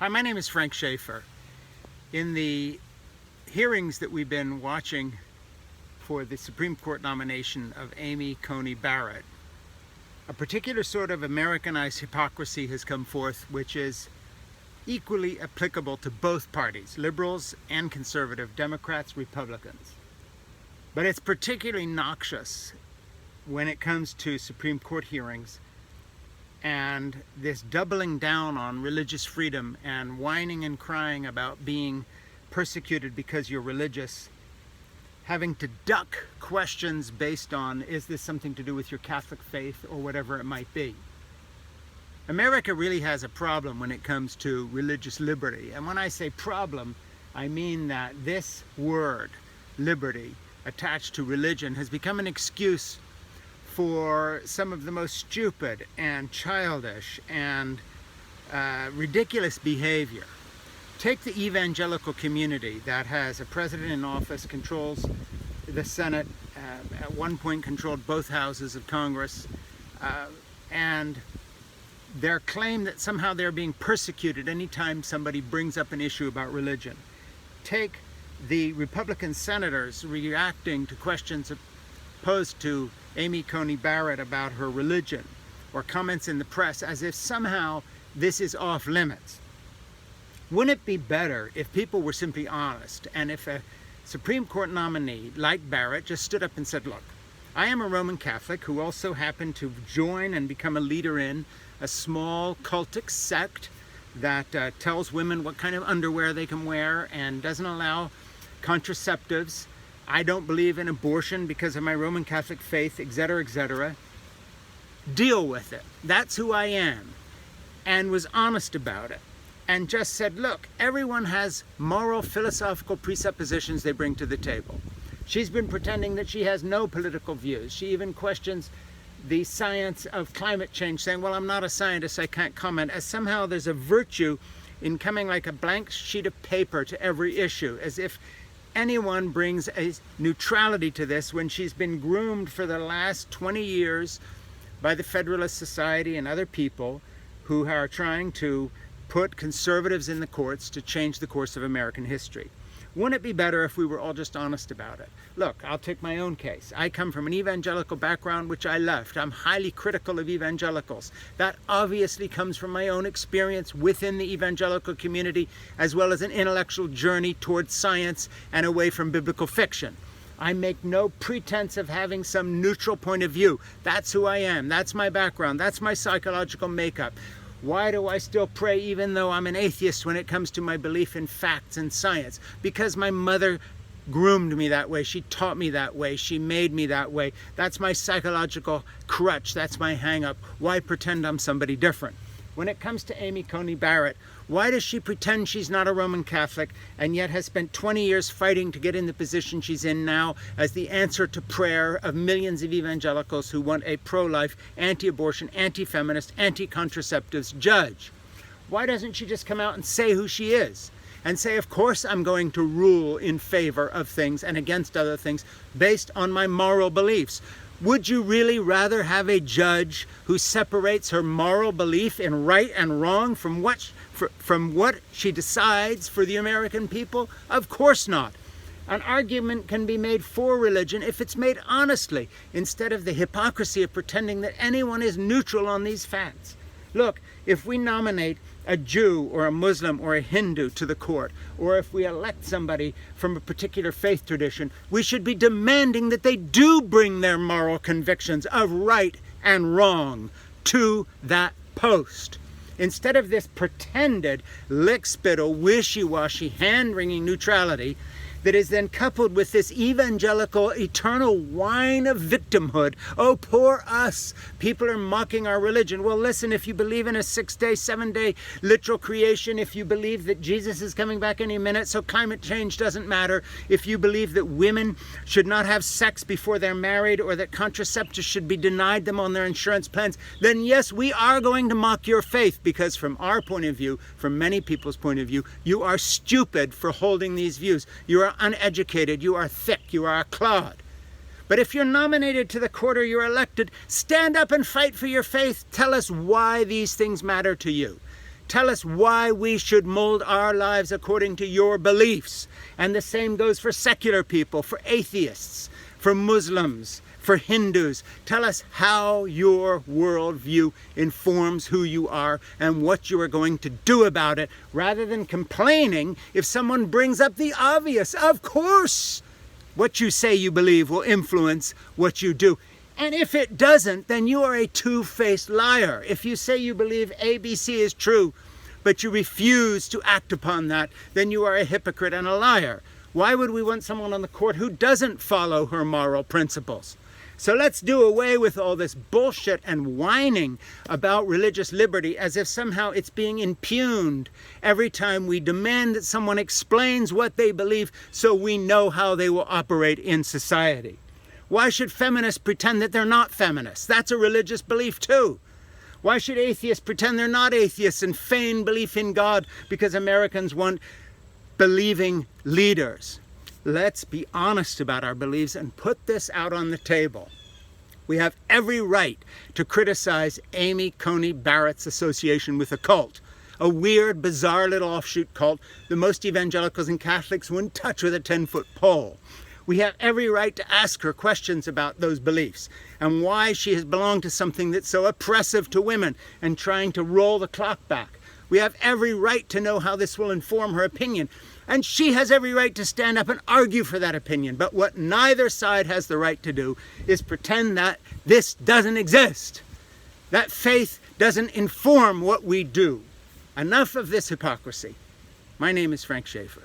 Hi, my name is Frank Schaefer. In the hearings that we've been watching for the Supreme Court nomination of Amy Coney Barrett, a particular sort of Americanized hypocrisy has come forth, which is equally applicable to both parties, liberals and conservative, Democrats, Republicans. But it's particularly noxious when it comes to Supreme Court hearings and this doubling down on religious freedom and whining and crying about being persecuted because you're religious, having to duck questions based on, is this something to do with your Catholic faith or whatever it might be. America really has a problem when it comes to religious liberty. And when I say problem, I mean that this word, liberty, attached to religion, has become an excuse for some of the most stupid and childish and ridiculous behavior. Take the evangelical community that has a president in office, controls the Senate, at one point controlled both houses of Congress, and their claim that somehow they're being persecuted anytime somebody brings up an issue about religion. Take the Republican senators reacting to questions posed to Amy Coney Barrett about her religion, or comments in the press as if somehow this is off limits. Wouldn't it be better if people were simply honest, and if a Supreme Court nominee like Barrett just stood up and said, look, I am a Roman Catholic who also happened to join and become a leader in a small cultic sect that tells women what kind of underwear they can wear and doesn't allow contraceptives. I don't believe in abortion because of my Roman Catholic faith, etc., etc. Deal with it. That's who I am. And was honest about it. And just said, look, everyone has moral, philosophical presuppositions they bring to the table. She's been pretending that she has no political views. She even questions the science of climate change, saying, well, I'm not a scientist, I can't comment, as somehow there's a virtue in coming like a blank sheet of paper to every issue, as if anyone brings a neutrality to this when she's been groomed for the last 20 years by the Federalist Society and other people who are trying to put conservatives in the courts to change the course of American history. Wouldn't it be better if we were all just honest about it? Look, I'll take my own case. I come from an evangelical background, which I left. I'm highly critical of evangelicals. That obviously comes from my own experience within the evangelical community, as well as an intellectual journey towards science and away from biblical fiction. I make no pretense of having some neutral point of view. That's who I am. That's my background. That's my psychological makeup. Why do I still pray even though I'm an atheist when it comes to my belief in facts and science? Because my mother groomed me that way. She taught me that way. She made me that way. That's my psychological crutch. That's my hang-up. Why pretend I'm somebody different? When it comes to Amy Coney Barrett, why does she pretend she's not a Roman Catholic and yet has spent 20 years fighting to get in the position she's in now as the answer to prayer of millions of evangelicals who want a pro-life, anti-abortion, anti-feminist, anti-contraceptives judge? Why doesn't she just come out and say who she is? And say, of course I'm going to rule in favor of things and against other things based on my moral beliefs. Would you really rather have a judge who separates her moral belief in right and wrong from what she decides for the American people? Of course not. An argument can be made for religion if it's made honestly, instead of the hypocrisy of pretending that anyone is neutral on these facts. Look, if we nominate a Jew or a Muslim or a Hindu to the court, or if we elect somebody from a particular faith tradition, we should be demanding that they do bring their moral convictions of right and wrong to that post. Instead of this pretended lick-spittle, wishy-washy, hand-wringing neutrality that is then coupled with this evangelical eternal whine of victimhood. Oh, poor us. People are mocking our religion. Well, listen, if you believe in a 6-day, 7-day literal creation, if you believe that Jesus is coming back any minute, so climate change doesn't matter, if you believe that women should not have sex before they're married or that contraceptives should be denied them on their insurance plans, then yes, we are going to mock your faith, because from our point of view, from many people's point of view, you are stupid for holding these views. You are uneducated, you are thick, you are a clod. But if you're nominated to the court or you're elected, stand up and fight for your faith. Tell us why these things matter to you. Tell us why we should mold our lives according to your beliefs. And the same goes for secular people, for atheists, for Muslims, for Hindus. Tell us how your worldview informs who you are and what you are going to do about it, rather than complaining if someone brings up the obvious. Of course, what you say you believe will influence what you do. And if it doesn't, then you are a two-faced liar. If you say you believe ABC is true, but you refuse to act upon that, then you are a hypocrite and a liar. Why would we want someone on the court who doesn't follow her moral principles? So let's do away with all this bullshit and whining about religious liberty as if somehow it's being impugned every time we demand that someone explains what they believe so we know how they will operate in society. Why should feminists pretend that they're not feminists? That's a religious belief too. Why should atheists pretend they're not atheists and feign belief in God because Americans want believing leaders? Let's be honest about our beliefs and put this out on the table. We have every right to criticize Amy Coney Barrett's association with a cult, a weird, bizarre little offshoot cult that most evangelicals and Catholics wouldn't touch with a 10-foot pole. We have every right to ask her questions about those beliefs and why she has belonged to something that's so oppressive to women and trying to roll the clock back. We have every right to know how this will inform her opinion. And she has every right to stand up and argue for that opinion. But what neither side has the right to do is pretend that this doesn't exist. That faith doesn't inform what we do. Enough of this hypocrisy. My name is Frank Schaefer.